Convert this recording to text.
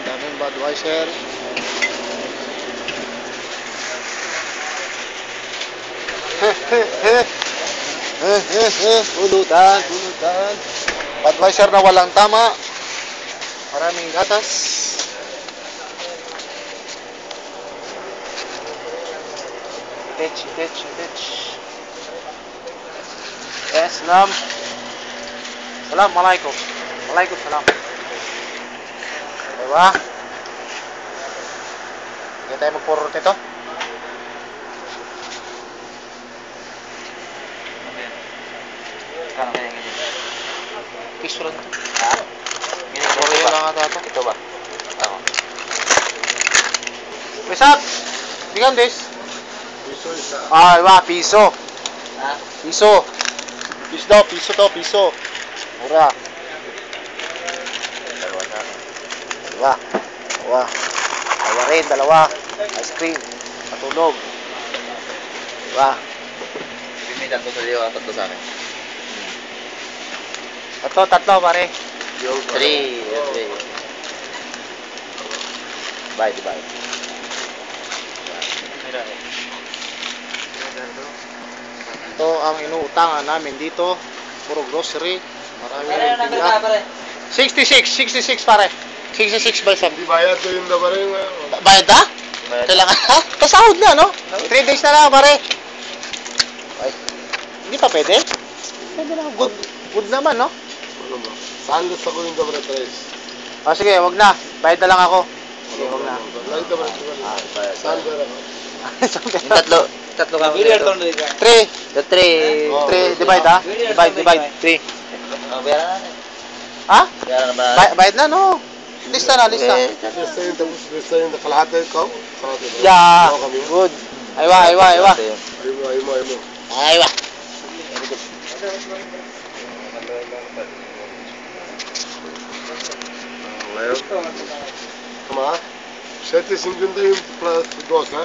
daming Budweiser. Pulutan, pulutan. Budweiser na walang tama. Maraming gatas. Itich. Yes, salam. Assalamualaikum. Waalaikumsalam. Diba? Hindi tayo magpurot nito. Piso lang ito. Ha? Oreo lang ata ito. Ito ba? Ako. Pesat! Bigyan this. Piso isa. Ah, iba, piso. Ha? Piso. Piso to, piso. Mura. Dalawa na. Dalawa. Dalawa rin, dalawa. Ice cream. Patulog. Diba? May tatlo sa iyo, tatlo sa akin. Tatlo, pare. Yung 3. Divide. Ito ang inuutangan namin dito. Puro grocery. Marami rin bigla. 66 pare. 66 by 7. Di bayad ko yung na rin. Bayad na? Kailangan na? Kasahod na, no? 3 days na lang, pare. Ay, hindi pa pwede? Pwede na. Good naman, no? Ano ba? Saan gusto ko yung dobre tres? O sige, wag na. Bayad na lang ako. Sige, wag na. Ay, dobre tres. Saan ba ako? Yung tatlo ka mo dito. 3. 3. Divide, ha? Divide. 3. Bayaran natin. Ha? Bayaran na ba? Bayad na, no? Lista na. Basta yung tapos, basta yung nakalahati ko. Yeah. Good. Aywa. Aymo. Aywa. Ngayon. Tama? 7.50 yung plus 2, ha?